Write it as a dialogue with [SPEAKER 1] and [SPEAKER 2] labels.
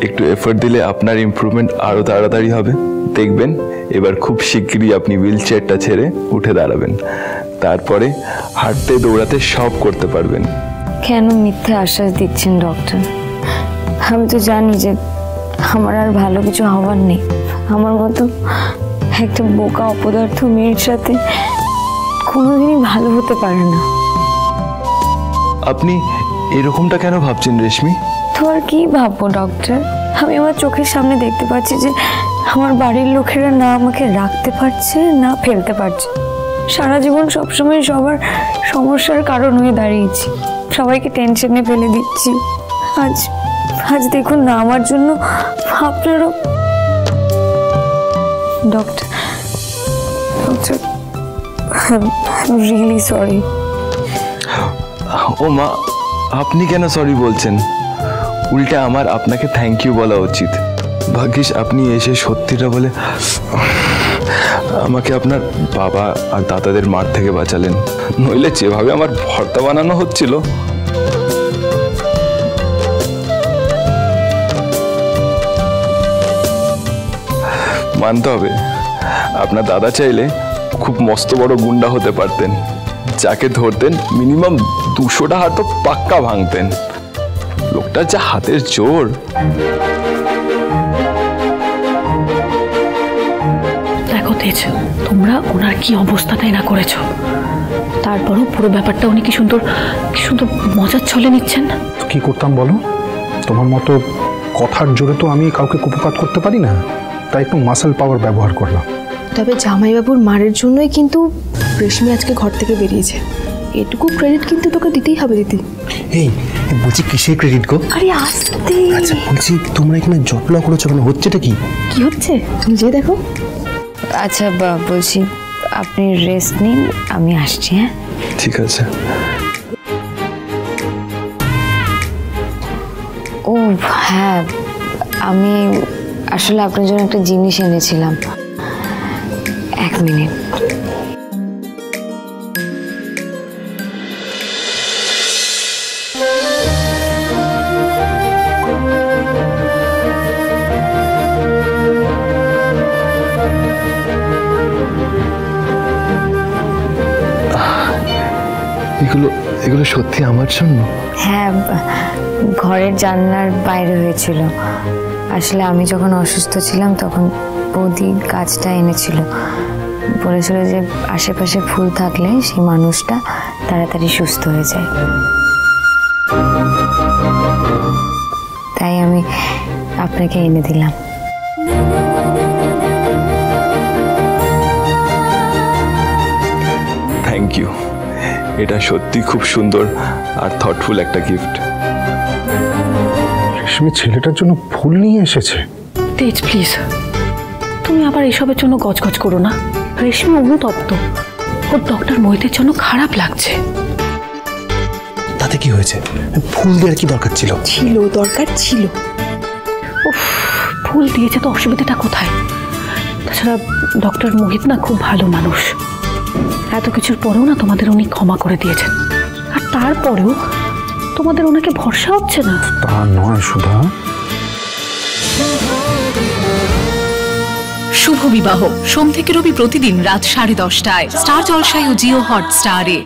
[SPEAKER 1] একটু এফোর্ট দিলে আপনার ইমপ্রুভমেন্ট আরো তাড়াতাড়ি হবে। দেখবেন এবার খুব শিগগিরই আপনি হুইল চেয়ারটা ছেড়ে উঠে দাঁড়াবেন, তারপরে হাঁটতে দৌড়াতে সব করতে পারবেন।
[SPEAKER 2] কেন মিথ্যে আশ্বাস দিচ্ছেন ডক্টর? আমি তো জানি যে আমার আর ভালো কিছু হওয়ার নেই। আমার মতো একটা বোকা অপদার্থ মেয়ের সাথে কোনোদিনই ভালো হতে পারে না।
[SPEAKER 1] আপনি এরকমটা কেন ভাবছেন রেশমি?
[SPEAKER 2] তো আর কি ভাববো ডক্টর? আমি আমার চোখের সামনে দেখতে পাচ্ছি যে আমার বাড়ির লোকেরা না আমাকে রাখতে পারছে না ফেলতে পারছে। সারা জীবন সবসময় সবার সমস্যার কারণ হয়ে দাঁড়িয়েছি, সবাইকে টেনশনে ফেলে দিচ্ছি। আজ আজ দেখুন না, আমার জন্য আপনারও। Doctor doctor really sorry.
[SPEAKER 1] ও মা, আপনি কেন সরি বলছেন? উল্টে আমার আপনাকে থ্যাংক ইউ বলা উচিত। ভাগ্যিস আপনি এসে সত্যিটা বলে আমাকে আপনার বাবা আর দাদাদের মার থেকে বাঁচালেন। নইলে যেভাবে আমার ভর্তা বানানো হচ্ছিল। মানতে হবে, আপনার দাদা চাইলে খুব মস্ত বড় গুন্ডা হতে পারতেন। যাকে ধরতেন মিনিমাম 200টা হাত তো পাক্কা ভাঙতেন। লোকটার যা হাতের জোর।
[SPEAKER 3] দেখো তেজ, তোমরা ওনার কি অবস্থাটাই না করেছো, তারপরও পুরো ব্যাপারটা উনি কি সুন্দর মজার ছলে নিচ্ছেন।
[SPEAKER 4] কি করতাম বলো? তোমার মতো কথার জোরে তো আমি কাউকে কুপকাত করতে পারি না, তাই একটু মাসেল পাওয়ার ব্যবহার করলাম।
[SPEAKER 5] তবে জামাইবাবুর মারের জন্যই কিন্তু রেশমি আজকে ঘর থেকে বেরিয়েছে। এটুকু ক্রেডিট কিন্তু তোকে দিতেই হবে দিদি।
[SPEAKER 6] এই বলছি কিসের ক্রেডিট গো?
[SPEAKER 5] আরে আস্তে।
[SPEAKER 6] আচ্ছা বলছি তোমরা এখানে যত্ন করেছো কেন? হচ্ছেটা কি?
[SPEAKER 5] কি হচ্ছে নিজে দেখো।
[SPEAKER 2] আচ্ছা বলছি আপনি রেস্ট নিন, আমি আসছি। হ্যাঁ
[SPEAKER 1] ঠিক আছে।
[SPEAKER 2] ও হ্যাঁ, আমি আসলে আপনার জন্য একটা জিনিস এনেছিলাম। 1 মিনিট।
[SPEAKER 1] এগুলো সত্যি আমার জন্য?
[SPEAKER 2] হ্যাঁ, ঘরের জানলার বাইরে হয়েছিল। আসলে আমি যখন অসুস্থ ছিলাম তখন বৌদি গাছটা এনেছিল। বলেছিল যে আশেপাশে ফুল থাকলে সেই মানুষটা তাড়াতাড়ি সুস্থ হয়ে যায়। তাই আমি আপনাকে এনে দিলাম।
[SPEAKER 1] Thank you. এটা সত্যি খুব সুন্দর আর থটফুল একটা গিফট।
[SPEAKER 4] রেশমি ছেলেটার জন্য ফুল নিয়ে এসেছে।
[SPEAKER 3] তেজ প্লিজ, তুমি আবার এসবের জন্য গজগজ করো না। রেশমি অনুতপ্ত, ওর ডক্টর মোহিতের জন্য খারাপ লাগছে।
[SPEAKER 6] তাতে কি হয়েছে? ফুল দেওয়ার কি দরকার ছিল?
[SPEAKER 5] দরকার ছিল।
[SPEAKER 3] উফ, ফুল দিয়েছে তো অসুবিধাটা কোথায়? তাছাড়া ডক্টর মোহিত না খুব ভালো মানুষ। এত কিছুর পরেও না তোমাদের উনি ক্ষমা করে দিয়েছেন। আর তারপরেও তোমাদের ওনাকে ভরসা হচ্ছে না।
[SPEAKER 4] তা নয় সুধা।
[SPEAKER 7] শুভ বিবাহ সোম থেকে রবি প্রতিদিন রাত 10:30টায় স্টার জলসায় ও জিও হটস্টারে।